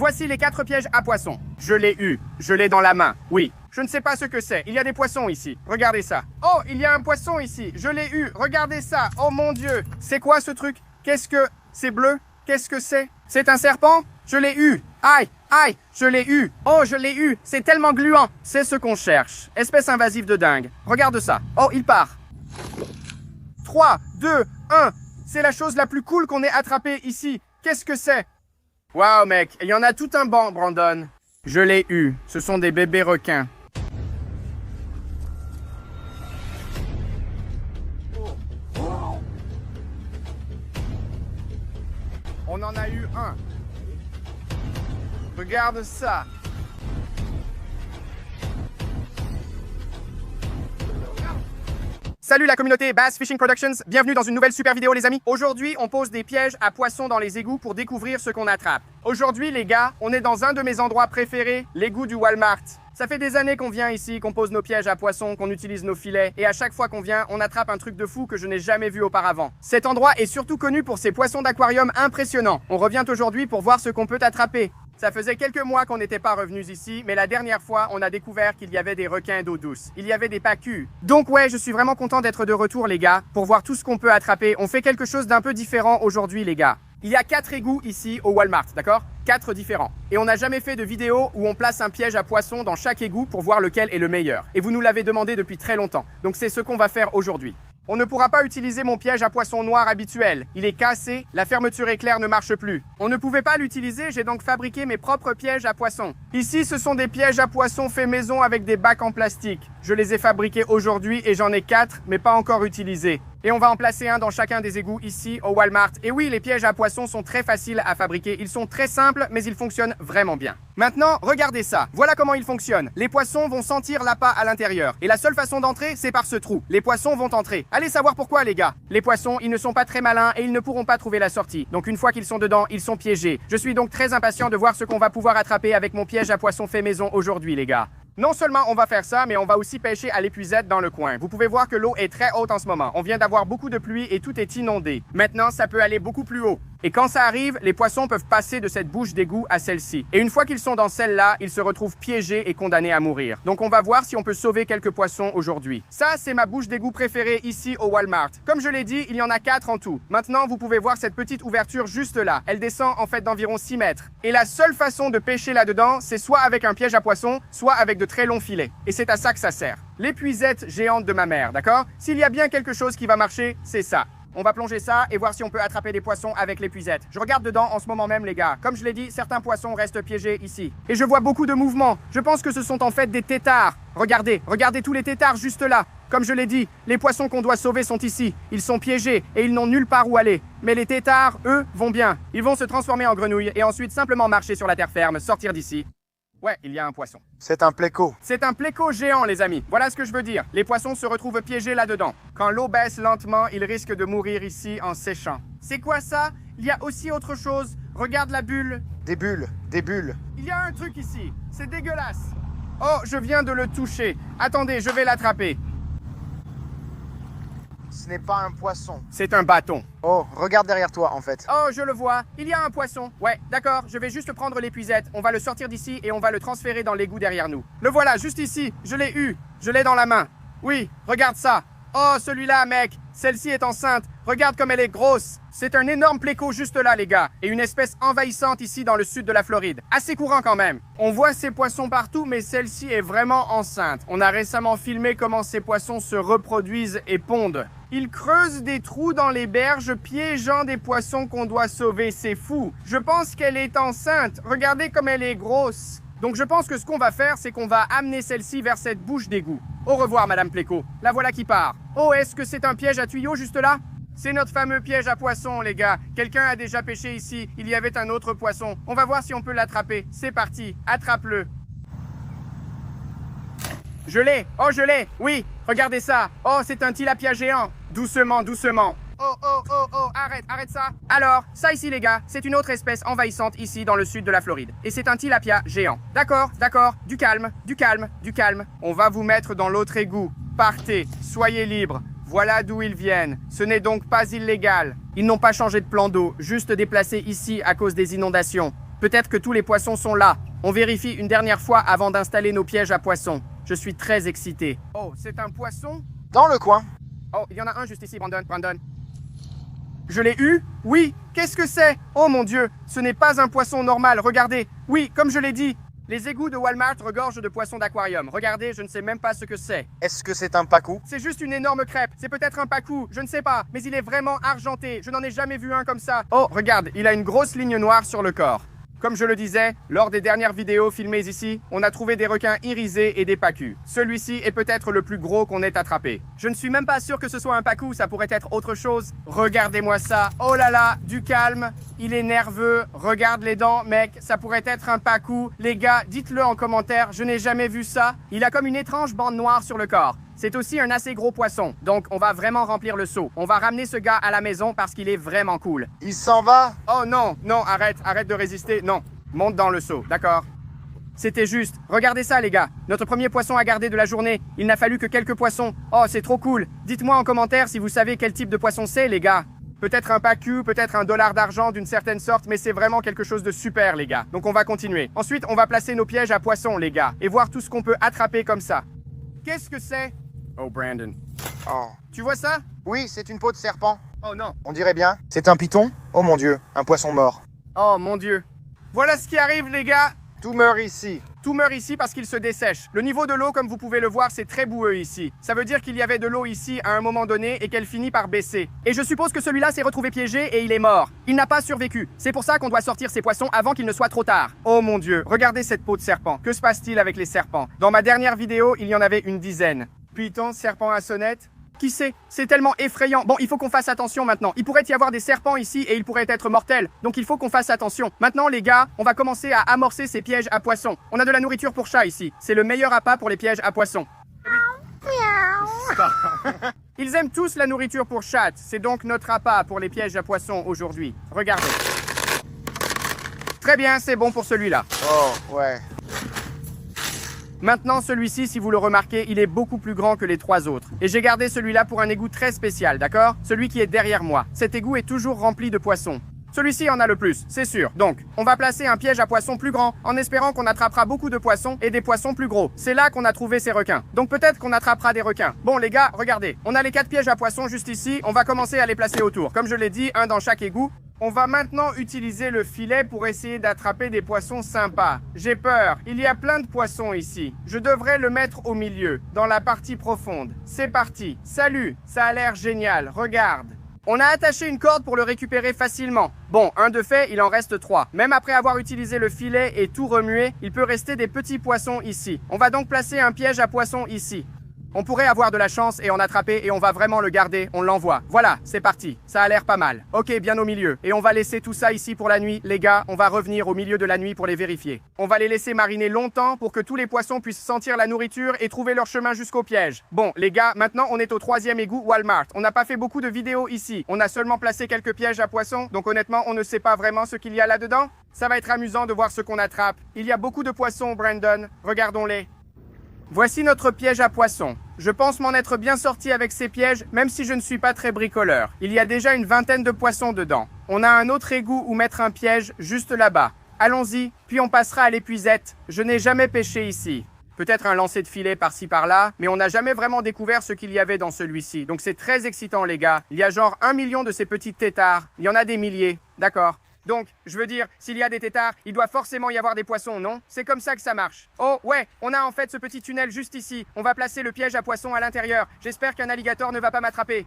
Voici les 4 pièges à poissons. Je l'ai eu. Je l'ai dans la main. Oui. Je ne sais pas ce que c'est. Il y a des poissons ici. Regardez ça. Oh, il y a un poisson ici. Je l'ai eu. Regardez ça. Oh mon Dieu. C'est quoi ce truc? Qu'est-ce que... C'est bleu? Qu'est-ce que c'est? C'est un serpent? Je l'ai eu. Aïe, aïe, je l'ai eu. Oh, je l'ai eu. C'est tellement gluant. C'est ce qu'on cherche. Espèce invasive de dingue. Regarde ça. Oh, il part. 3, 2, 1. C'est la chose la plus cool qu'on ait attrapée ici. Qu'est-ce que c'est? Waouh, mec. Il y en a tout un banc, Brandon. Je l'ai eu. Ce sont des bébés requins. On en a eu un. Regarde ça. Salut la communauté Bass Fishing Productions, bienvenue dans une nouvelle super vidéo les amis. Aujourd'hui, on pose des pièges à poissons dans les égouts pour découvrir ce qu'on attrape. Aujourd'hui les gars, on est dans un de mes endroits préférés, l'égout du Walmart. Ça fait des années qu'on vient ici, qu'on pose nos pièges à poissons, qu'on utilise nos filets, et à chaque fois qu'on vient, on attrape un truc de fou que je n'ai jamais vu auparavant. Cet endroit est surtout connu pour ses poissons d'aquarium impressionnants. On revient aujourd'hui pour voir ce qu'on peut attraper. Ça faisait quelques mois qu'on n'était pas revenus ici, mais la dernière fois, on a découvert qu'il y avait des requins d'eau douce. Il y avait des pacus. Donc ouais, je suis vraiment content d'être de retour les gars, pour voir tout ce qu'on peut attraper. On fait quelque chose d'un peu différent aujourd'hui les gars. Il y a 4 égouts ici au Walmart, d'accord? 4 différents. Et on n'a jamais fait de vidéo où on place un piège à poisson dans chaque égout pour voir lequel est le meilleur. Et vous nous l'avez demandé depuis très longtemps. Donc c'est ce qu'on va faire aujourd'hui. On ne pourra pas utiliser mon piège à poisson noir habituel. Il est cassé, la fermeture éclair ne marche plus. On ne pouvait pas l'utiliser, j'ai donc fabriqué mes propres pièges à poisson. Ici, ce sont des pièges à poisson faits maison avec des bacs en plastique. Je les ai fabriqués aujourd'hui et j'en ai 4, mais pas encore utilisés. Et on va en placer un dans chacun des égouts ici au Walmart. Et oui, les pièges à poissons sont très faciles à fabriquer. Ils sont très simples, mais ils fonctionnent vraiment bien. Maintenant, regardez ça. Voilà comment ils fonctionnent. Les poissons vont sentir l'appât à l'intérieur. Et la seule façon d'entrer, c'est par ce trou. Les poissons vont entrer. Allez savoir pourquoi, les gars. Les poissons, ils ne sont pas très malins et ils ne pourront pas trouver la sortie. Donc une fois qu'ils sont dedans, ils sont piégés. Je suis donc très impatient de voir ce qu'on va pouvoir attraper avec mon piège à poisson fait maison aujourd'hui, les gars. Non seulement on va faire ça, mais on va aussi pêcher à l'épuisette dans le coin. Vous pouvez voir que l'eau est très haute en ce moment. On vient d'avoir beaucoup de pluie et tout est inondé. Maintenant, ça peut aller beaucoup plus haut. Et quand ça arrive, les poissons peuvent passer de cette bouche d'égout à celle-ci. Et une fois qu'ils sont dans celle-là, ils se retrouvent piégés et condamnés à mourir. Donc on va voir si on peut sauver quelques poissons aujourd'hui. Ça, c'est ma bouche d'égout préférée ici au Walmart. Comme je l'ai dit, il y en a 4 en tout. Maintenant, vous pouvez voir cette petite ouverture juste là. Elle descend en fait d'environ 6 mètres. Et la seule façon de pêcher là-dedans, c'est soit avec un piège à poisson, soit avec de très longs filets. Et c'est à ça que ça sert. L'épuisette géante de ma mère, d'accord? S'il y a bien quelque chose qui va marcher, c'est ça. On va plonger ça et voir si on peut attraper des poissons avec l'épuisette. Je regarde dedans en ce moment même, les gars. Comme je l'ai dit, certains poissons restent piégés ici. Et je vois beaucoup de mouvements. Je pense que ce sont en fait des têtards. Regardez, regardez tous les têtards juste là. Comme je l'ai dit, les poissons qu'on doit sauver sont ici. Ils sont piégés et ils n'ont nulle part où aller. Mais les têtards, eux, vont bien. Ils vont se transformer en grenouilles et ensuite simplement marcher sur la terre ferme, sortir d'ici. Ouais, il y a un poisson. C'est un pléco. C'est un pléco géant, les amis. Voilà ce que je veux dire. Les poissons se retrouvent piégés là-dedans. Quand l'eau baisse lentement, ils risquent de mourir ici en séchant. C'est quoi ça? Il y a aussi autre chose. Regarde la bulle. Des bulles, des bulles. Il y a un truc ici. C'est dégueulasse. Oh, je viens de le toucher. Attendez, je vais l'attraper. Ce n'est pas un poisson. C'est un bâton. Oh, regarde derrière toi en fait. Oh, je le vois. Il y a un poisson. Ouais, d'accord. Je vais juste prendre l'épuisette. On va le sortir d'ici et on va le transférer dans l'égout derrière nous. Le voilà, juste ici. Je l'ai eu. Je l'ai dans la main. Oui, regarde ça. Oh, celui-là, mec. Celle-ci est enceinte. Regarde comme elle est grosse. C'est un énorme pléco juste là, les gars. Et une espèce envahissante ici dans le sud de la Floride. Assez courant quand même. On voit ces poissons partout, mais celle-ci est vraiment enceinte. On a récemment filmé comment ces poissons se reproduisent et pondent. Ils creusent des trous dans les berges, piégeant des poissons qu'on doit sauver. C'est fou. Je pense qu'elle est enceinte. Regardez comme elle est grosse. Donc je pense que ce qu'on va faire, c'est qu'on va amener celle-ci vers cette bouche d'égout. Au revoir, Madame Pléco. La voilà qui part. Oh, est-ce que c'est un piège à tuyaux juste là? C'est notre fameux piège à poisson, les gars. Quelqu'un a déjà pêché ici. Il y avait un autre poisson. On va voir si on peut l'attraper. C'est parti. Attrape-le. Je l'ai. Oh, je l'ai. Oui. Regardez ça. Oh, c'est un tilapia géant. Doucement, doucement. Oh, oh, oh, oh, arrête, arrête ça. Alors, ça ici les gars, c'est une autre espèce envahissante ici dans le sud de la Floride. Et c'est un tilapia géant. D'accord, d'accord, du calme, du calme, du calme. On va vous mettre dans l'autre égout. Partez, soyez libres. Voilà d'où ils viennent. Ce n'est donc pas illégal. Ils n'ont pas changé de plan d'eau, juste déplacé ici à cause des inondations. Peut-être que tous les poissons sont là. On vérifie une dernière fois avant d'installer nos pièges à poissons. Je suis très excité. Oh, c'est un poisson? Dans le coin. Oh, il y en a un juste ici, Brandon. Je l'ai eu? Oui. Qu'est-ce que c'est? Oh mon Dieu, ce n'est pas un poisson normal, regardez. Oui, comme je l'ai dit, les égouts de Walmart regorgent de poissons d'aquarium. Regardez, je ne sais même pas ce que c'est. Est-ce que c'est un pacou? C'est juste une énorme crêpe. C'est peut-être un pacou, je ne sais pas. Mais il est vraiment argenté. Je n'en ai jamais vu un comme ça. Oh, regarde, il a une grosse ligne noire sur le corps. Comme je le disais, lors des dernières vidéos filmées ici, on a trouvé des requins irisés et des pacus. Celui-ci est peut-être le plus gros qu'on ait attrapé. Je ne suis même pas sûr que ce soit un pacou, ça pourrait être autre chose. Regardez-moi ça. Oh là là, du calme. Il est nerveux. Regarde les dents, mec. Ça pourrait être un pacou. Les gars, dites-le en commentaire. Je n'ai jamais vu ça. Il a comme une étrange bande noire sur le corps. C'est aussi un assez gros poisson, donc on va vraiment remplir le seau. On va ramener ce gars à la maison parce qu'il est vraiment cool. Il s'en va? Oh non, non, arrête de résister, non. Monte dans le seau, d'accord? C'était juste. Regardez ça, les gars. Notre premier poisson à garder de la journée. Il n'a fallu que quelques poissons. Oh, c'est trop cool. Dites-moi en commentaire si vous savez quel type de poisson c'est, les gars. Peut-être un pacu, peut-être un dollar d'argent d'une certaine sorte, mais c'est vraiment quelque chose de super, les gars. Donc on va continuer. Ensuite, on va placer nos pièges à poissons, les gars, et voir tout ce qu'on peut attraper comme ça. Qu'est-ce que c'est? Oh, Brandon. Oh. Tu vois ça? Oui, c'est une peau de serpent. Oh non. On dirait bien. C'est un python? Oh mon Dieu, un poisson mort. Oh mon Dieu. Voilà ce qui arrive, les gars. Tout meurt ici. Tout meurt ici parce qu'il se dessèche. Le niveau de l'eau, comme vous pouvez le voir, c'est très boueux ici. Ça veut dire qu'il y avait de l'eau ici à un moment donné et qu'elle finit par baisser. Et je suppose que celui-là s'est retrouvé piégé et il est mort. Il n'a pas survécu. C'est pour ça qu'on doit sortir ces poissons avant qu'il ne soit trop tard. Oh mon Dieu, regardez cette peau de serpent. Que se passe-t-il avec les serpents? Dans ma dernière vidéo, il y en avait une dizaine. Python, serpent à sonnette. Qui sait? C'est tellement effrayant. Bon, il faut qu'on fasse attention maintenant. Il pourrait y avoir des serpents ici et ils pourraient être mortels. Donc il faut qu'on fasse attention. Maintenant, les gars, on va commencer à amorcer ces pièges à poissons. On a de la nourriture pour chat ici. C'est le meilleur appât pour les pièges à poissons. Ils aiment tous la nourriture pour chat. C'est donc notre appât pour les pièges à poissons aujourd'hui. Regardez. Très bien, c'est bon pour celui-là. Oh, ouais. Maintenant, celui-ci, si vous le remarquez, il est beaucoup plus grand que les trois autres. Et j'ai gardé celui-là pour un égout très spécial, d'accord? Celui qui est derrière moi. Cet égout est toujours rempli de poissons. Celui-ci en a le plus, c'est sûr. Donc, on va placer un piège à poissons plus grand, en espérant qu'on attrapera beaucoup de poissons et des poissons plus gros. C'est là qu'on a trouvé ces requins. Donc peut-être qu'on attrapera des requins. Bon les gars, regardez. On a les 4 pièges à poissons juste ici. On va commencer à les placer autour. Comme je l'ai dit, un dans chaque égout. On va maintenant utiliser le filet pour essayer d'attraper des poissons sympas. J'ai peur, il y a plein de poissons ici. Je devrais le mettre au milieu, dans la partie profonde. C'est parti. Salut, ça a l'air génial, regarde. On a attaché une corde pour le récupérer facilement. Bon, un de fait, il en reste 3. Même après avoir utilisé le filet et tout remué, il peut rester des petits poissons ici. On va donc placer un piège à poissons ici. On pourrait avoir de la chance et en attraper et on va vraiment le garder, on l'envoie. Voilà, c'est parti. Ça a l'air pas mal. Ok, bien au milieu. Et on va laisser tout ça ici pour la nuit. Les gars, on va revenir au milieu de la nuit pour les vérifier. On va les laisser mariner longtemps pour que tous les poissons puissent sentir la nourriture et trouver leur chemin jusqu'au piège. Bon, les gars, maintenant on est au 3e égout Walmart. On n'a pas fait beaucoup de vidéos ici. On a seulement placé quelques pièges à poissons, donc honnêtement, on ne sait pas vraiment ce qu'il y a là-dedans. Ça va être amusant de voir ce qu'on attrape. Il y a beaucoup de poissons, Brandon. Regardons-les. Voici notre piège à poissons. Je pense m'en être bien sorti avec ces pièges, même si je ne suis pas très bricoleur. Il y a déjà une vingtaine de poissons dedans. On a un autre égout où mettre un piège juste là-bas. Allons-y, puis on passera à l'épuisette. Je n'ai jamais pêché ici. Peut-être un lancer de filet par-ci par-là, mais on n'a jamais vraiment découvert ce qu'il y avait dans celui-ci. Donc c'est très excitant les gars. Il y a genre 1 million de ces petites têtards. Il y en a des milliers. D'accord. Donc, je veux dire, s'il y a des têtards, il doit forcément y avoir des poissons, non? C'est comme ça que ça marche. Oh, ouais, on a en fait ce petit tunnel juste ici. On va placer le piège à poissons à l'intérieur. J'espère qu'un alligator ne va pas m'attraper.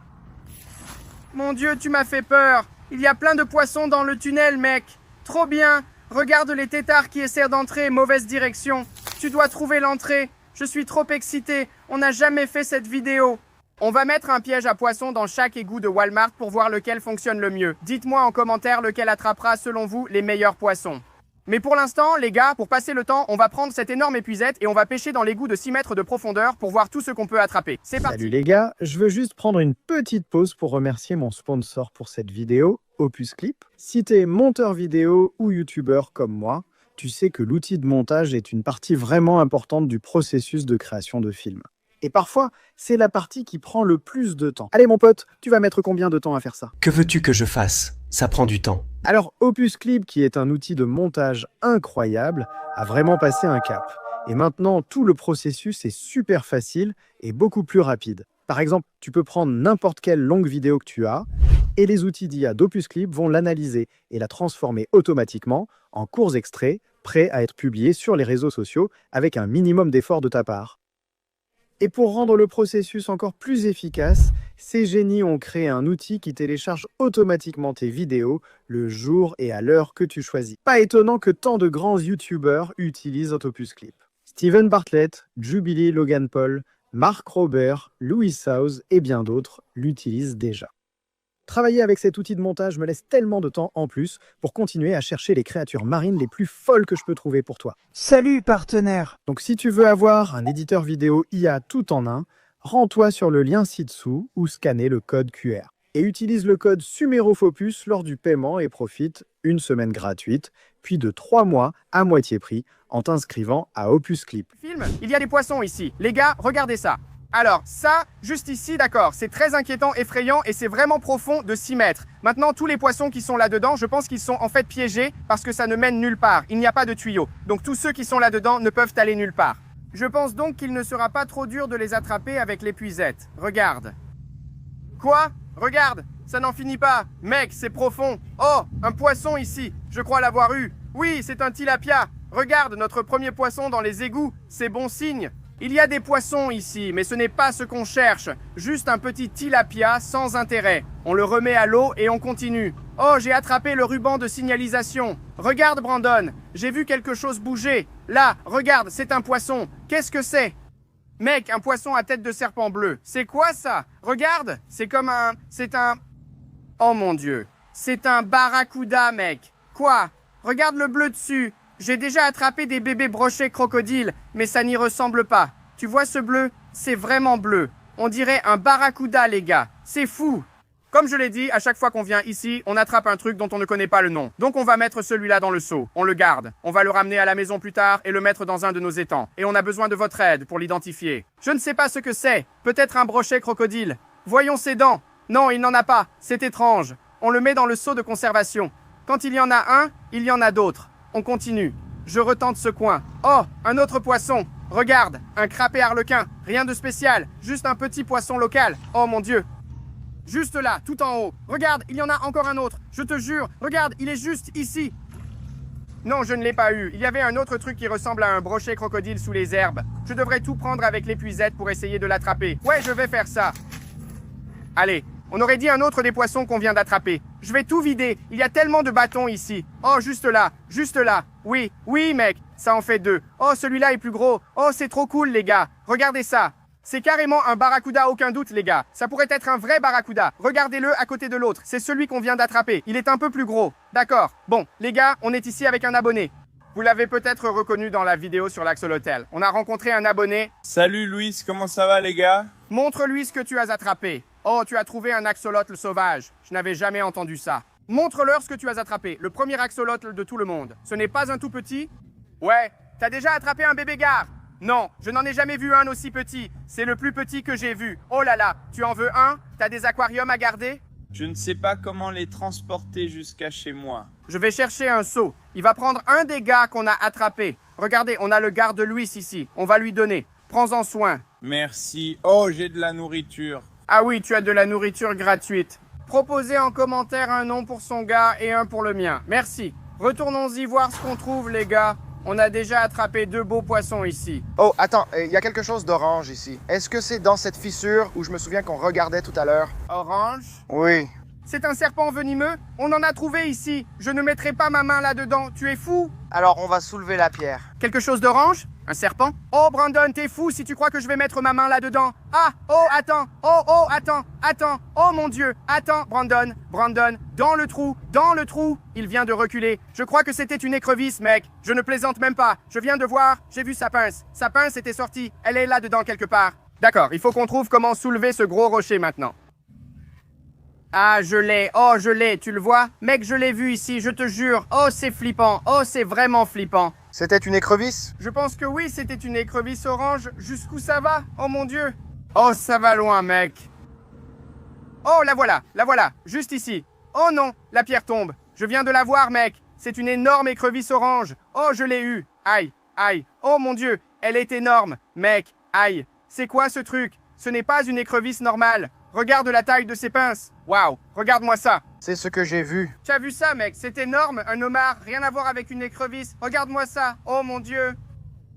Mon Dieu, tu m'as fait peur. Il y a plein de poissons dans le tunnel, mec. Trop bien. Regarde les têtards qui essaient d'entrer, mauvaise direction. Tu dois trouver l'entrée. Je suis trop excité. On n'a jamais fait cette vidéo. On va mettre un piège à poissons dans chaque égout de Walmart pour voir lequel fonctionne le mieux. Dites-moi en commentaire lequel attrapera, selon vous, les meilleurs poissons. Mais pour l'instant, les gars, pour passer le temps, on va prendre cette énorme épuisette et on va pêcher dans l'égout de 6 mètres de profondeur pour voir tout ce qu'on peut attraper. C'est parti. Salut les gars, je veux juste prendre une petite pause pour remercier mon sponsor pour cette vidéo, Opus Clip. Si t'es monteur vidéo ou youtubeur comme moi, tu sais que l'outil de montage est une partie vraiment importante du processus de création de films. Et parfois, c'est la partie qui prend le plus de temps. Allez mon pote, tu vas mettre combien de temps à faire ça? Que veux-tu que je fasse? Ça prend du temps. Alors Opus Clip, qui est un outil de montage incroyable, a vraiment passé un cap. Et maintenant, tout le processus est super facile et beaucoup plus rapide. Par exemple, tu peux prendre n'importe quelle longue vidéo que tu as, et les outils d'IA d'Opus Clip vont l'analyser et la transformer automatiquement en courts extraits prêts à être publiés sur les réseaux sociaux avec un minimum d'effort de ta part. Et pour rendre le processus encore plus efficace, ces génies ont créé un outil qui télécharge automatiquement tes vidéos le jour et à l'heure que tu choisis. Pas étonnant que tant de grands YouTubers utilisent Opus Clip. Steven Bartlett, Jubilee Logan Paul, Mark Robert, Louis House et bien d'autres l'utilisent déjà. Travailler avec cet outil de montage me laisse tellement de temps en plus pour continuer à chercher les créatures marines les plus folles que je peux trouver pour toi. Salut partenaire! Donc si tu veux avoir un éditeur vidéo IA tout en un, rends-toi sur le lien ci-dessous ou scanner le code QR. Et utilise le code SUMEROFOPUS lors du paiement et profite une semaine gratuite, puis de 3 mois à moitié prix en t'inscrivant à Opus Clip. Il y a des poissons ici. Les gars, regardez ça. Alors, ça, juste ici, d'accord, c'est très inquiétant, effrayant et c'est vraiment profond de 6 mètres. Maintenant, tous les poissons qui sont là-dedans, je pense qu'ils sont en fait piégés parce que ça ne mène nulle part. Il n'y a pas de tuyau. Donc tous ceux qui sont là-dedans ne peuvent aller nulle part. Je pense donc qu'il ne sera pas trop dur de les attraper avec l'épuisette. Regarde. Quoi? Regarde, ça n'en finit pas. Mec, c'est profond. Oh, un poisson ici. Je crois l'avoir eu. Oui, c'est un tilapia. Regarde, notre premier poisson dans les égouts. C'est bon signe. Il y a des poissons ici, mais ce n'est pas ce qu'on cherche. Juste un petit tilapia sans intérêt. On le remet à l'eau et on continue. Oh, j'ai attrapé le ruban de signalisation. Regarde, Brandon, j'ai vu quelque chose bouger. Là, regarde, c'est un poisson. Qu'est-ce que c'est? Mec, un poisson à tête de serpent bleu. C'est quoi ça? Regarde, c'est comme un... C'est un... Oh mon Dieu. C'est un barracuda, mec. Quoi? Regarde le bleu dessus. J'ai déjà attrapé des bébés brochets crocodiles, mais ça n'y ressemble pas. Tu vois ce bleu? C'est vraiment bleu. On dirait un barracuda, les gars. C'est fou. Comme je l'ai dit, à chaque fois qu'on vient ici, on attrape un truc dont on ne connaît pas le nom. Donc on va mettre celui-là dans le seau. On le garde. On va le ramener à la maison plus tard et le mettre dans un de nos étangs. Et on a besoin de votre aide pour l'identifier. Je ne sais pas ce que c'est. Peut-être un brochet crocodile. Voyons ses dents. Non, il n'en a pas. C'est étrange. On le met dans le seau de conservation. Quand il y en a un, il y en a d'autres. On continue. Je retente ce coin. Oh, un autre poisson. Regarde, un crapé arlequin. Rien de spécial. Juste un petit poisson local. Oh mon Dieu. Juste là, tout en haut. Regarde, il y en a encore un autre. Je te jure. Regarde, il est juste ici. Non, je ne l'ai pas eu. Il y avait un autre truc qui ressemble à un brochet crocodile sous les herbes. Je devrais tout prendre avec l'épuisette pour essayer de l'attraper. Ouais, je vais faire ça. Allez. On aurait dit un autre des poissons qu'on vient d'attraper. Je vais tout vider. Il y a tellement de bâtons ici. Oh, juste là. Juste là. Oui. Oui, mec. Ça en fait 2. Oh, celui-là est plus gros. Oh, c'est trop cool, les gars. Regardez ça. C'est carrément un barracuda, aucun doute, les gars. Ça pourrait être un vrai barracuda. Regardez-le à côté de l'autre. C'est celui qu'on vient d'attraper. Il est un peu plus gros. D'accord. Bon, les gars, on est ici avec un abonné. Vous l'avez peut-être reconnu dans la vidéo sur l'Axolotl. On a rencontré un abonné. Salut Louis, comment ça va les gars? Montre-lui ce que tu as attrapé. Oh, tu as trouvé un axolotl sauvage. Je n'avais jamais entendu ça. Montre-leur ce que tu as attrapé. Le premier axolotl de tout le monde. Ce n'est pas un tout petit? Ouais. T'as déjà attrapé un bébé gare? Non, je n'en ai jamais vu un aussi petit. C'est le plus petit que j'ai vu. Oh là là, tu en veux un? T'as des aquariums à garder? Je ne sais pas comment les transporter jusqu'à chez moi. Je vais chercher un seau. Il va prendre un des gars qu'on a attrapé. Regardez, on a le garde Louis ici. On va lui donner. Prends-en soin. Merci. Oh, j'ai de la nourriture. Ah oui, tu as de la nourriture gratuite. Proposez en commentaire un nom pour son gars et un pour le mien. Merci. Retournons-y voir ce qu'on trouve, les gars. On a déjà attrapé 2 beaux poissons ici. Oh, attends, il y a quelque chose d'orange ici. Est-ce que c'est dans cette fissure où je me souviens qu'on regardait tout à l'heure? Orange? Oui. C'est un serpent venimeux? On en a trouvé ici. Je ne mettrai pas ma main là-dedans. Tu es fou? Alors, on va soulever la pierre. Quelque chose d'orange? Un serpent? Oh, Brandon, t'es fou si tu crois que je vais mettre ma main là-dedans. Ah! Oh, attends! Oh, attends! Attends! Oh mon Dieu! Attends, Brandon! Brandon! Dans le trou! Dans le trou! Il vient de reculer. Je crois que c'était une écrevisse, mec. Je ne plaisante même pas. Je viens de voir. J'ai vu sa pince. Sa pince était sortie. Elle est là-dedans quelque part. D'accord, il faut qu'on trouve comment soulever ce gros rocher maintenant. Ah, je l'ai. Oh, je l'ai. Tu le vois? Mec, je l'ai vu ici, je te jure. Oh, c'est flippant. Oh, c'est vraiment flippant. C'était une écrevisse? Je pense que oui, c'était une écrevisse orange. Jusqu'où ça va? Oh mon Dieu. Oh, ça va loin, mec. Oh, la voilà, juste ici. Oh non, la pierre tombe. Je viens de la voir, mec. C'est une énorme écrevisse orange. Oh, je l'ai eue. Aïe, aïe. Oh mon Dieu, elle est énorme. Mec, aïe. C'est quoi ce truc? Ce n'est pas une écrevisse normale. Regarde la taille de ses pinces. Waouh, regarde-moi ça. C'est ce que j'ai vu. Tu as vu ça, mec? C'est énorme, un homard. Rien à voir avec une écrevisse. Regarde-moi ça. Oh mon Dieu.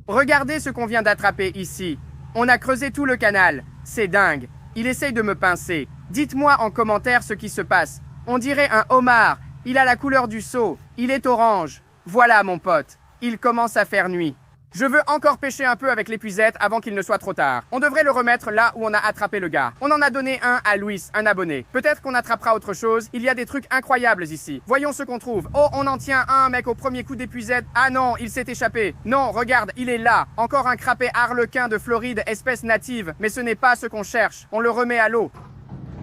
Regardez ce qu'on vient d'attraper ici. On a creusé tout le canal. C'est dingue. Il essaye de me pincer. Dites-moi en commentaire ce qui se passe. On dirait un homard. Il a la couleur du seau. Il est orange. Voilà, mon pote. Il commence à faire nuit. Je veux encore pêcher un peu avec l'épuisette avant qu'il ne soit trop tard. On devrait le remettre là où on a attrapé le gars. On en a donné un à Louis, un abonné. Peut-être qu'on attrapera autre chose. Il y a des trucs incroyables ici. Voyons ce qu'on trouve. Oh, on en tient un, mec, au premier coup d'épuisette. Ah non, il s'est échappé. Non, regarde, il est là. Encore un crapet arlequin de Floride, espèce native. Mais ce n'est pas ce qu'on cherche. On le remet à l'eau.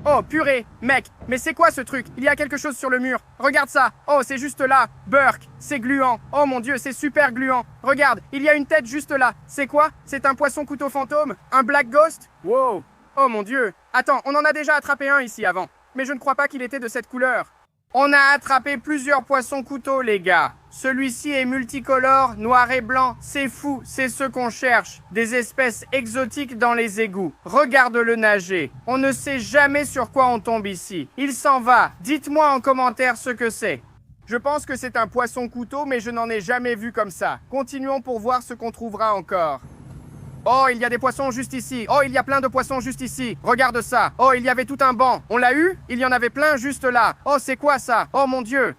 Oh, purée, mec, mais c'est quoi ce truc? Il y a quelque chose sur le mur. Regarde ça. Oh, c'est juste là. Burk, c'est gluant. Oh mon Dieu, c'est super gluant. Regarde, il y a une tête juste là. C'est quoi? C'est un poisson couteau fantôme? Un black ghost? Wow. Oh mon Dieu. Attends, on en a déjà attrapé un ici avant. Mais je ne crois pas qu'il était de cette couleur. On a attrapé plusieurs poissons couteaux, les gars. Celui-ci est multicolore, noir et blanc. C'est fou, c'est ce qu'on cherche. Des espèces exotiques dans les égouts. Regarde-le nager. On ne sait jamais sur quoi on tombe ici. Il s'en va. Dites-moi en commentaire ce que c'est. Je pense que c'est un poisson couteau, mais je n'en ai jamais vu comme ça. Continuons pour voir ce qu'on trouvera encore. Oh, il y a des poissons juste ici. Oh, il y a plein de poissons juste ici. Regarde ça. Oh, il y avait tout un banc. On l'a eu? Il y en avait plein juste là. Oh, c'est quoi ça? Oh mon Dieu.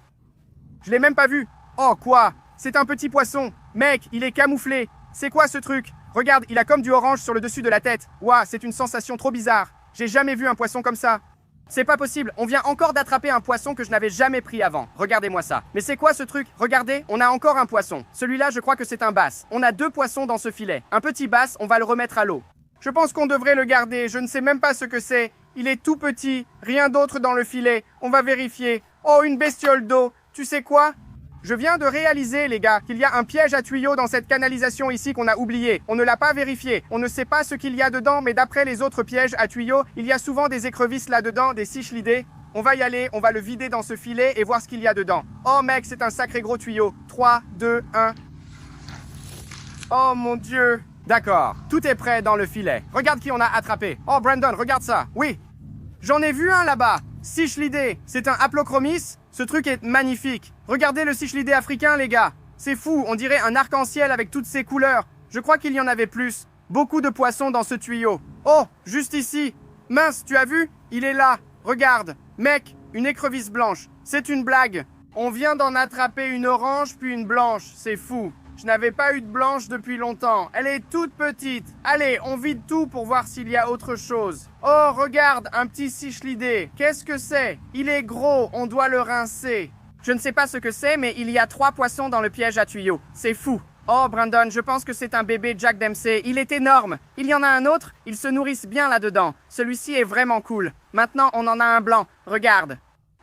Je l'ai même pas vu. Oh, quoi? C'est un petit poisson. Mec, il est camouflé. C'est quoi ce truc? Regarde, il a comme du orange sur le dessus de la tête. Ouah, c'est une sensation trop bizarre. J'ai jamais vu un poisson comme ça. C'est pas possible, on vient encore d'attraper un poisson que je n'avais jamais pris avant. Regardez-moi ça. Mais c'est quoi ce truc? Regardez, on a encore un poisson. Celui-là, je crois que c'est un bass. On a 2 poissons dans ce filet. Un petit bass, on va le remettre à l'eau. Je pense qu'on devrait le garder, je ne sais même pas ce que c'est. Il est tout petit, rien d'autre dans le filet. On va vérifier. Oh, une bestiole d'eau. Tu sais quoi? Je viens de réaliser, les gars, qu'il y a un piège à tuyaux dans cette canalisation ici qu'on a oublié. On ne l'a pas vérifié. On ne sait pas ce qu'il y a dedans, mais d'après les autres pièges à tuyaux, il y a souvent des écrevisses là-dedans, des cichlidés. On va y aller, on va le vider dans ce filet et voir ce qu'il y a dedans. Oh mec, c'est un sacré gros tuyau. 3, 2, 1. Oh mon Dieu. D'accord, tout est prêt dans le filet. Regarde qui on a attrapé. Oh Brandon, regarde ça. Oui. J'en ai vu un là-bas. Cichlidé. C'est un Haplochromis. Ce truc est magnifique. Regardez le cichlidé africain, les gars. C'est fou, on dirait un arc-en-ciel avec toutes ses couleurs. Je crois qu'il y en avait plus. Beaucoup de poissons dans ce tuyau. Oh, juste ici. Mince, tu as vu? Il est là. Regarde. Mec, une écrevisse blanche. C'est une blague. On vient d'en attraper une orange puis une blanche. C'est fou. Je n'avais pas eu de blanche depuis longtemps. Elle est toute petite. Allez, on vide tout pour voir s'il y a autre chose. Oh, regarde, un petit cichlidé. Qu'est-ce que c'est? Il est gros, on doit le rincer. Je ne sais pas ce que c'est, mais il y a 3 poissons dans le piège à tuyaux. C'est fou. Oh, Brandon, je pense que c'est un bébé Jack Dempsey. Il est énorme. Il y en a un autre, ils se nourrissent bien là-dedans. Celui-ci est vraiment cool. Maintenant, on en a un blanc. Regarde.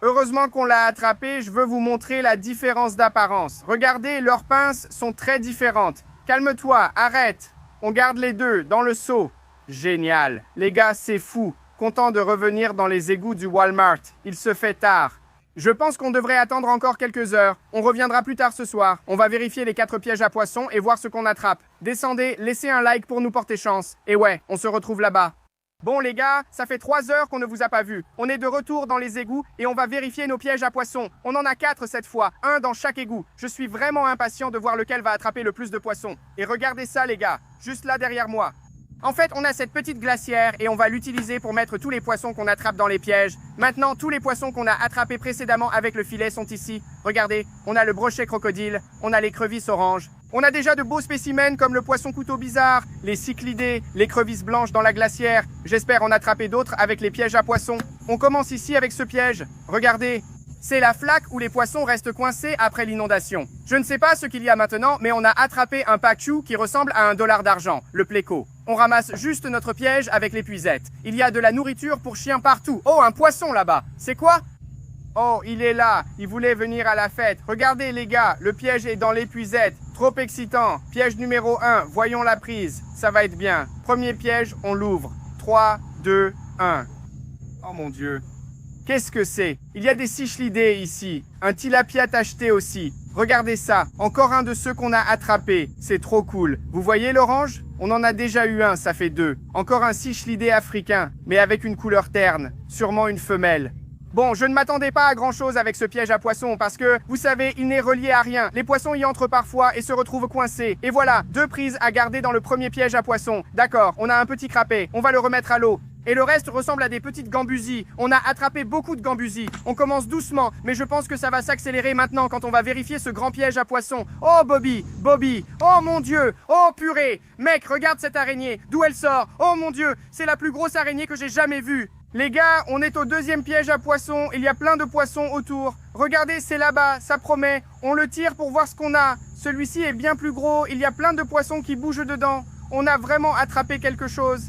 Heureusement qu'on l'a attrapé, je veux vous montrer la différence d'apparence. Regardez, leurs pinces sont très différentes. Calme-toi, arrête. On garde les 2 dans le seau. Génial. Les gars, c'est fou. Content de revenir dans les égouts du Walmart. Il se fait tard. Je pense qu'on devrait attendre encore quelques heures. On reviendra plus tard ce soir. On va vérifier les 4 pièges à poissons et voir ce qu'on attrape. Descendez, laissez un like pour nous porter chance. Et ouais, on se retrouve là-bas. Bon les gars, ça fait 3 heures qu'on ne vous a pas vu. On est de retour dans les égouts et on va vérifier nos pièges à poissons. On en a 4 cette fois, un dans chaque égout. Je suis vraiment impatient de voir lequel va attraper le plus de poissons. Et regardez ça les gars, juste là derrière moi. En fait, on a cette petite glacière et on va l'utiliser pour mettre tous les poissons qu'on attrape dans les pièges. Maintenant, tous les poissons qu'on a attrapés précédemment avec le filet sont ici. Regardez, on a le brochet crocodile, on a l'écrevisse orange. On a déjà de beaux spécimens comme le poisson couteau bizarre, les cyclidés, l'écrevisse blanche dans la glacière. J'espère en attraper d'autres avec les pièges à poissons. On commence ici avec ce piège. Regardez. C'est la flaque où les poissons restent coincés après l'inondation. Je ne sais pas ce qu'il y a maintenant, mais on a attrapé un pacu qui ressemble à $1 d'argent, le pléco. On ramasse juste notre piège avec l'épuisette. Il y a de la nourriture pour chiens partout. Oh, un poisson là-bas. C'est quoi? Oh, il est là. Il voulait venir à la fête. Regardez les gars, le piège est dans l'épuisette. Trop excitant. Piège numéro 1, voyons la prise. Ça va être bien. Premier piège, on l'ouvre. 3, 2, 1. Oh mon Dieu. Qu'est-ce que c'est? Il y a des cichlidés ici. Un tilapia tacheté aussi. Regardez ça. Encore un de ceux qu'on a attrapés. C'est trop cool. Vous voyez l'orange? On en a déjà eu un, ça fait 2. Encore un cichlidé africain, mais avec une couleur terne. Sûrement une femelle. Bon, je ne m'attendais pas à grand chose avec ce piège à poissons parce que, vous savez, il n'est relié à rien. Les poissons y entrent parfois et se retrouvent coincés. Et voilà, 2 prises à garder dans le premier piège à poissons. D'accord, on a un petit crapet. On va le remettre à l'eau. Et le reste ressemble à des petites gambusies. On a attrapé beaucoup de gambusies. On commence doucement, mais je pense que ça va s'accélérer maintenant quand on va vérifier ce grand piège à poissons. Oh Bobby, Bobby, oh mon Dieu, oh purée. Mec, regarde cette araignée, d'où elle sort. Oh mon Dieu, c'est la plus grosse araignée que j'ai jamais vue. Les gars, on est au 2e piège à poissons, il y a plein de poissons autour. Regardez, c'est là-bas, ça promet. On le tire pour voir ce qu'on a. Celui-ci est bien plus gros, il y a plein de poissons qui bougent dedans. On a vraiment attrapé quelque chose.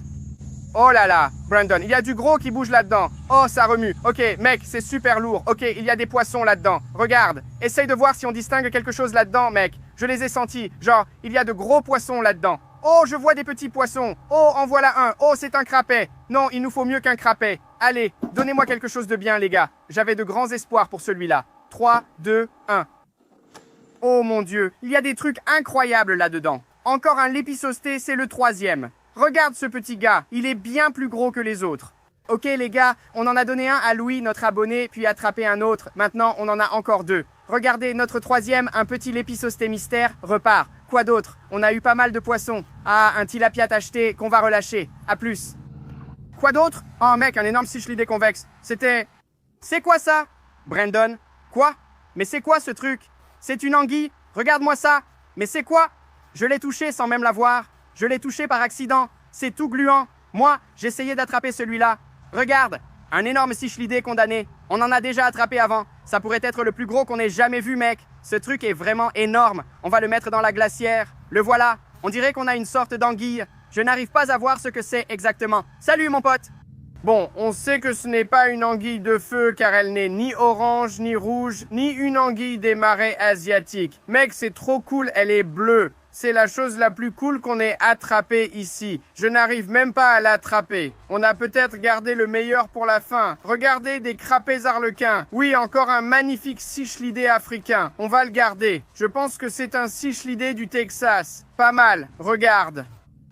Oh là là, Brandon, il y a du gros qui bouge là-dedans. Oh, ça remue. Ok, mec, c'est super lourd. Ok, il y a des poissons là-dedans. Regarde, essaye de voir si on distingue quelque chose là-dedans, mec. Je les ai sentis. Genre, il y a de gros poissons là-dedans. Oh, je vois des petits poissons. Oh, en voilà un. Oh, c'est un crapet. Non, il nous faut mieux qu'un crapet. Allez, donnez-moi quelque chose de bien, les gars. J'avais de grands espoirs pour celui-là. 3, 2, 1. Oh mon Dieu, il y a des trucs incroyables là-dedans. Encore un lépisosté, c'est le 3e. Regarde ce petit gars, il est bien plus gros que les autres. Ok les gars, on en a donné un à Louis, notre abonné, puis attrapé un autre. Maintenant, on en a encore 2. Regardez, notre 3e, un petit lépisosté mystère, repart. Quoi d'autre? On a eu pas mal de poissons. Ah, un tilapia tacheté qu'on va relâcher. À plus. Quoi d'autre? Oh mec, un énorme cichlidé convexe. C'était... C'est quoi ça? Brandon? Quoi? Mais c'est quoi ce truc? C'est une anguille? Regarde-moi ça. Mais c'est quoi? Je l'ai touché sans même la voir. Je l'ai touché par accident. C'est tout gluant. Moi, j'essayais d'attraper celui-là. Regarde, un énorme cichlidé condamné. On en a déjà attrapé avant. Ça pourrait être le plus gros qu'on ait jamais vu, mec. Ce truc est vraiment énorme. On va le mettre dans la glacière. Le voilà. On dirait qu'on a une sorte d'anguille. Je n'arrive pas à voir ce que c'est exactement. Salut, mon pote. Bon, on sait que ce n'est pas une anguille de feu car elle n'est ni orange, ni rouge, ni une anguille des marais asiatiques. Mec, c'est trop cool, elle est bleue. C'est la chose la plus cool qu'on ait attrapée ici. Je n'arrive même pas à l'attraper. On a peut-être gardé le meilleur pour la fin. Regardez des crapets arlequins. Oui, encore un magnifique cichlidé africain. On va le garder. Je pense que c'est un cichlidé du Texas. Pas mal. Regarde.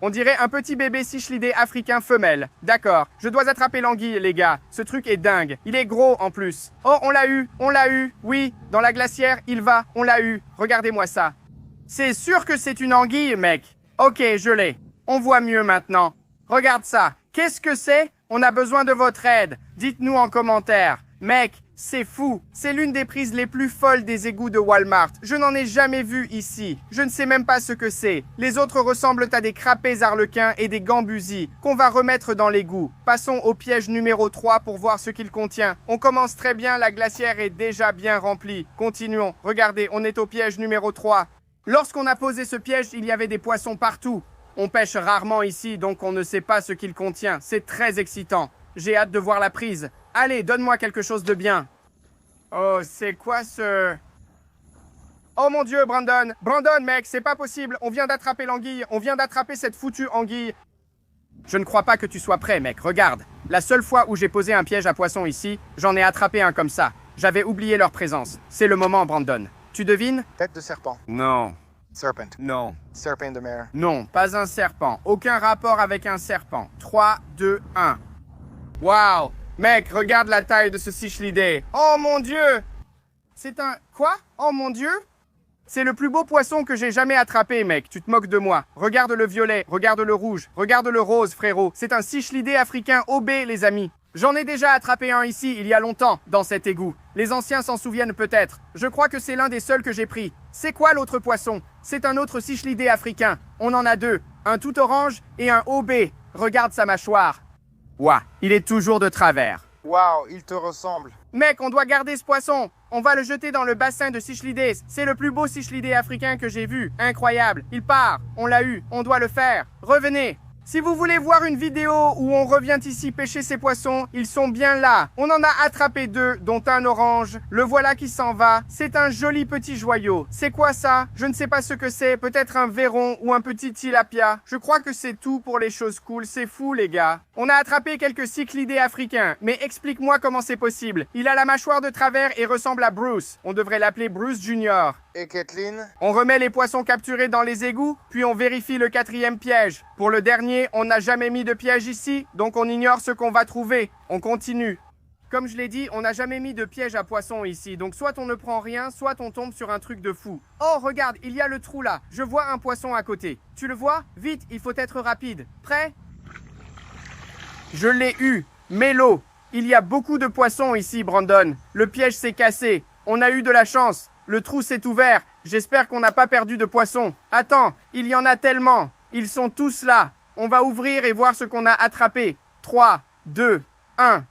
On dirait un petit bébé cichlidé africain femelle. D'accord. Je dois attraper l'anguille, les gars. Ce truc est dingue. Il est gros en plus. Oh, on l'a eu. On l'a eu. Oui, dans la glacière, il va. On l'a eu. Regardez-moi ça. C'est sûr que c'est une anguille, mec. Ok, je l'ai. On voit mieux maintenant. Regarde ça. Qu'est-ce que c'est? On a besoin de votre aide. Dites-nous en commentaire. Mec, c'est fou. C'est l'une des prises les plus folles des égouts de Walmart. Je n'en ai jamais vu ici. Je ne sais même pas ce que c'est. Les autres ressemblent à des crapets arlequins et des gambusies qu'on va remettre dans l'égout. Passons au piège numéro 3 pour voir ce qu'il contient. On commence très bien, la glacière est déjà bien remplie. Continuons. Regardez, on est au piège numéro 3. Lorsqu'on a posé ce piège, il y avait des poissons partout. On pêche rarement ici, donc on ne sait pas ce qu'il contient. C'est très excitant. J'ai hâte de voir la prise. Allez, donne-moi quelque chose de bien. Oh, c'est quoi ce... Oh mon Dieu, Brandon. Brandon, mec, c'est pas possible. On vient d'attraper l'anguille. On vient d'attraper cette foutue anguille. Je ne crois pas que tu sois prêt, mec. Regarde. La seule fois où j'ai posé un piège à poissons ici, j'en ai attrapé un comme ça. J'avais oublié leur présence. C'est le moment, Brandon. Tu devines? Tête de serpent. Non. Serpent. Non. Serpent de mer. Non, pas un serpent. Aucun rapport avec un serpent. 3, 2, 1. Waouh! Mec, regarde la taille de ce cichlidé. Oh mon Dieu! C'est un... Quoi? Oh mon Dieu? C'est le plus beau poisson que j'ai jamais attrapé, mec. Tu te moques de moi. Regarde le violet, regarde le rouge, regarde le rose, frérot. C'est un cichlidé africain obé, les amis. J'en ai déjà attrapé un ici, il y a longtemps, dans cet égout. Les anciens s'en souviennent peut-être. Je crois que c'est l'un des seuls que j'ai pris. C'est quoi l'autre poisson? C'est un autre cichlidé africain. On en a 2. Un tout orange et un obé. Regarde sa mâchoire. Ouah, il est toujours de travers. Waouh, il te ressemble. Mec, on doit garder ce poisson. On va le jeter dans le bassin de cichlidés. C'est le plus beau cichlidé africain que j'ai vu. Incroyable. Il part. On l'a eu. On doit le faire. Revenez. Si vous voulez voir une vidéo où on revient ici pêcher ces poissons, ils sont bien là. On en a attrapé 2, dont un orange. Le voilà qui s'en va. C'est un joli petit joyau. C'est quoi ça? Je ne sais pas ce que c'est. Peut-être un verron ou un petit tilapia. Je crois que c'est tout pour les choses cool. C'est fou, les gars. On a attrapé quelques cyclidés africains. Mais explique-moi comment c'est possible. Il a la mâchoire de travers et ressemble à Bruce. On devrait l'appeler Bruce Junior. Et Kathleen? On remet les poissons capturés dans les égouts, puis on vérifie le 4e piège. Pour le dernier, on n'a jamais mis de piège ici, donc on ignore ce qu'on va trouver. On continue. Comme je l'ai dit, on n'a jamais mis de piège à poisson ici, donc soit on ne prend rien, soit on tombe sur un truc de fou. Oh, regarde, il y a le trou là. Je vois un poisson à côté. Tu le vois? Vite, il faut être rapide. Prêt? Je l'ai eu. Mélo. Il y a beaucoup de poissons ici, Brandon. Le piège s'est cassé. On a eu de la chance. Le trou s'est ouvert. J'espère qu'on n'a pas perdu de poissons. Attends, il y en a tellement. Ils sont tous là. On va ouvrir et voir ce qu'on a attrapé. 3, 2, 1.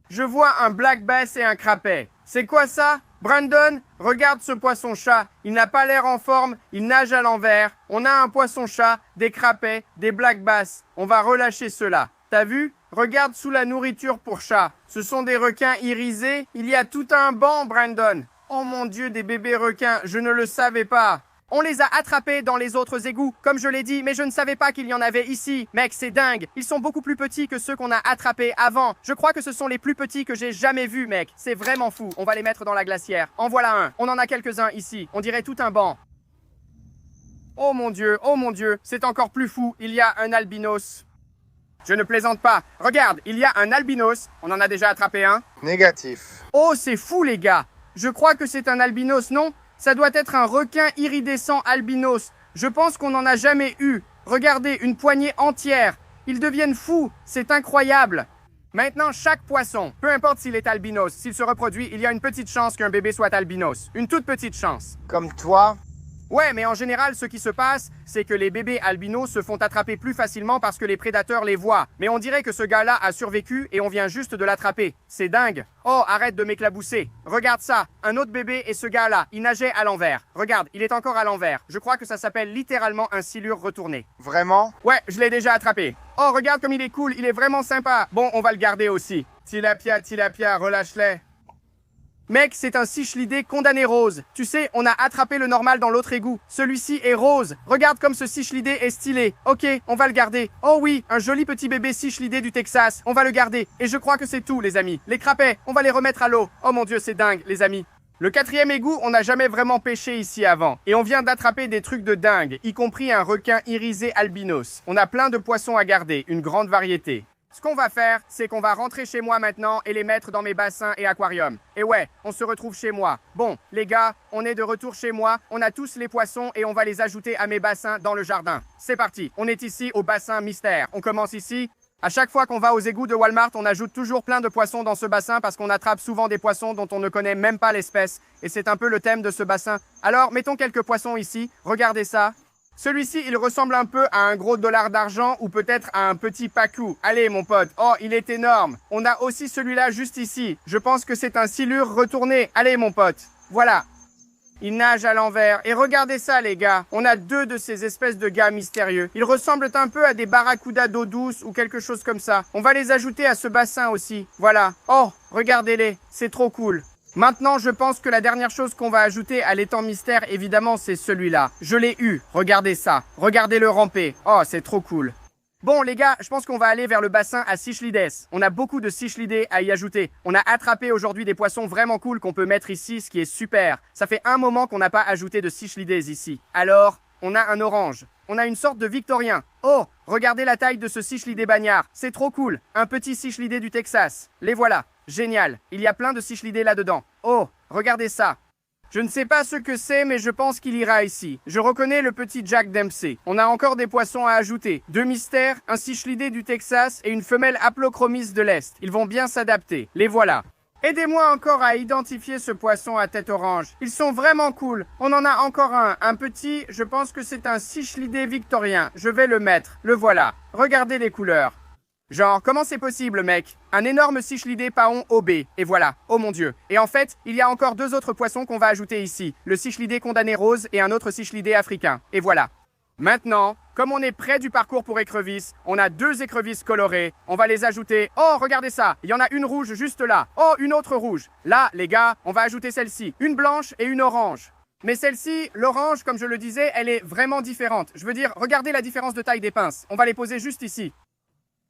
Je vois un black bass et un crapet. C'est quoi ça? Brandon, regarde ce poisson-chat. Il n'a pas l'air en forme, il nage à l'envers. On a un poisson-chat, des crapets, des black bass. On va relâcher ceux-là. T'as vu? Regarde sous la nourriture pour chat. Ce sont des requins irisés. Il y a tout un banc, Brandon. Oh mon Dieu, des bébés requins, je ne le savais pas. On les a attrapés dans les autres égouts, comme je l'ai dit, mais je ne savais pas qu'il y en avait ici. Mec, c'est dingue. Ils sont beaucoup plus petits que ceux qu'on a attrapés avant. Je crois que ce sont les plus petits que j'ai jamais vus, mec. C'est vraiment fou. On va les mettre dans la glacière. En voilà un. On en a quelques-uns ici. On dirait tout un banc. Oh mon Dieu, c'est encore plus fou. Il y a un albinos. Je ne plaisante pas. Regarde, il y a un albinos. On en a déjà attrapé un. Négatif. Oh, c'est fou, les gars. Je crois que c'est un albinos, non? Ça doit être un requin iridescent albinos. Je pense qu'on n'en a jamais eu. Regardez, une poignée entière. Ils deviennent fous. C'est incroyable. Maintenant, chaque poisson, peu importe s'il est albinos, s'il se reproduit, il y a une petite chance qu'un bébé soit albinos. Une toute petite chance. Comme toi? Ouais, mais en général, ce qui se passe, c'est que les bébés albinos se font attraper plus facilement parce que les prédateurs les voient. Mais on dirait que ce gars-là a survécu et on vient juste de l'attraper. C'est dingue. Oh, arrête de m'éclabousser. Regarde ça, un autre bébé et ce gars-là, il nageait à l'envers. Regarde, il est encore à l'envers. Je crois que ça s'appelle littéralement un silure retourné. Vraiment? Ouais, je l'ai déjà attrapé. Oh, regarde comme il est cool, il est vraiment sympa. Bon, on va le garder aussi. Tilapia, relâche-les. Mec, c'est un cichlidé condamné rose. Tu sais, on a attrapé le normal dans l'autre égout. Celui-ci est rose. Regarde comme ce cichlidé est stylé. Ok, on va le garder. Oh oui, un joli petit bébé cichlidé du Texas. On va le garder. Et je crois que c'est tout, les amis. Les crapets, on va les remettre à l'eau. Oh mon Dieu, c'est dingue, les amis. Le 4e égout, on n'a jamais vraiment pêché ici avant. Et on vient d'attraper des trucs de dingue, y compris un requin irisé albinos. On a plein de poissons à garder, une grande variété. Ce qu'on va faire, c'est qu'on va rentrer chez moi maintenant et les mettre dans mes bassins et aquariums. Et ouais, on se retrouve chez moi. Bon, les gars, on est de retour chez moi, on a tous les poissons et on va les ajouter à mes bassins dans le jardin. C'est parti, on est ici au bassin mystère. On commence ici. À chaque fois qu'on va aux égouts de Walmart, on ajoute toujours plein de poissons dans ce bassin parce qu'on attrape souvent des poissons dont on ne connaît même pas l'espèce. Et c'est un peu le thème de ce bassin. Alors, mettons quelques poissons ici. Regardez ça. Celui-ci, il ressemble un peu à un gros dollar d'argent ou peut-être à un petit pacou. Allez, mon pote. Oh, il est énorme. On a aussi celui-là juste ici. Je pense que c'est un silure retourné. Allez, mon pote. Voilà. Il nage à l'envers. Et regardez ça, les gars. On a 2 de ces espèces de gars mystérieux. Ils ressemblent un peu à des barracudas d'eau douce ou quelque chose comme ça. On va les ajouter à ce bassin aussi. Voilà. Oh, regardez-les. C'est trop cool. Maintenant, je pense que la dernière chose qu'on va ajouter à l'étang mystère, évidemment, c'est celui-là. Je l'ai eu. Regardez ça. Regardez-le ramper. Oh, c'est trop cool. Bon, les gars, je pense qu'on va aller vers le bassin à Cichlides. On a beaucoup de cichlidés à y ajouter. On a attrapé aujourd'hui des poissons vraiment cool qu'on peut mettre ici, ce qui est super. Ça fait un moment qu'on n'a pas ajouté de cichlidés ici. Alors, on a un orange. On a une sorte de victorien. Oh, regardez la taille de ce cichlidé bagnard. C'est trop cool. Un petit cichlidé du Texas. Les voilà. Génial. Il y a plein de cichlidés là-dedans. Oh, regardez ça. Je ne sais pas ce que c'est, mais je pense qu'il ira ici. Je reconnais le petit Jack Dempsey. On a encore des poissons à ajouter. 2 mystères, un cichlidé du Texas et une femelle Haplochromis de l'Est. Ils vont bien s'adapter. Les voilà. Aidez-moi encore à identifier ce poisson à tête orange. Ils sont vraiment cool. On en a encore un petit, je pense que c'est un cichlidé victorien. Je vais le mettre. Le voilà. Regardez les couleurs. Genre, comment c'est possible, mec? Un énorme cichlidé paon OB. Et voilà. Oh mon Dieu. Et en fait, il y a encore 2 autres poissons qu'on va ajouter ici. Le cichlidé condamné rose et un autre cichlidé africain. Et voilà. Maintenant, Comme on est près du parcours pour écrevisses, on a 2 écrevisses colorées. On va les ajouter. Oh, regardez ça. Il y en a une rouge juste là. Oh, une autre rouge. Là, les gars, on va ajouter celle-ci. Une blanche et une orange. Mais celle-ci, l'orange, comme je le disais, elle est vraiment différente. Je veux dire, regardez la différence de taille des pinces. On va les poser juste ici.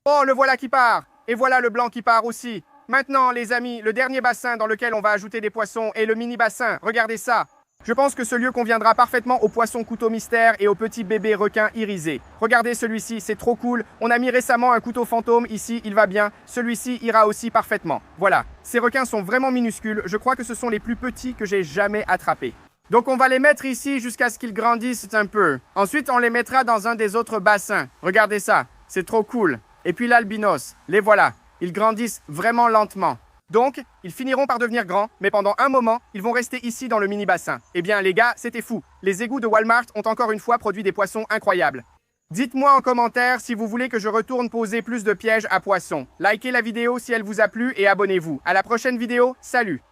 Oh, le voilà qui part. Et voilà le blanc qui part aussi. Maintenant, les amis, le dernier bassin dans lequel on va ajouter des poissons est le mini-bassin. Regardez ça. Je pense que ce lieu conviendra parfaitement aux poissons couteaux mystères et aux petits bébés requins irisés. Regardez celui-ci, c'est trop cool. On a mis récemment un couteau fantôme ici, il va bien. Celui-ci ira aussi parfaitement. Voilà, ces requins sont vraiment minuscules. Je crois que ce sont les plus petits que j'ai jamais attrapés. Donc on va les mettre ici jusqu'à ce qu'ils grandissent un peu. Ensuite, on les mettra dans un des autres bassins. Regardez ça, c'est trop cool. Et puis l'albinos, les voilà. Ils grandissent vraiment lentement. Donc, ils finiront par devenir grands, mais pendant un moment, ils vont rester ici dans le mini-bassin. Eh bien, les gars, c'était fou. Les égouts de Walmart ont encore une fois produit des poissons incroyables. Dites-moi en commentaire si vous voulez que je retourne poser plus de pièges à poissons. Likez la vidéo si elle vous a plu et abonnez-vous. À la prochaine vidéo, salut!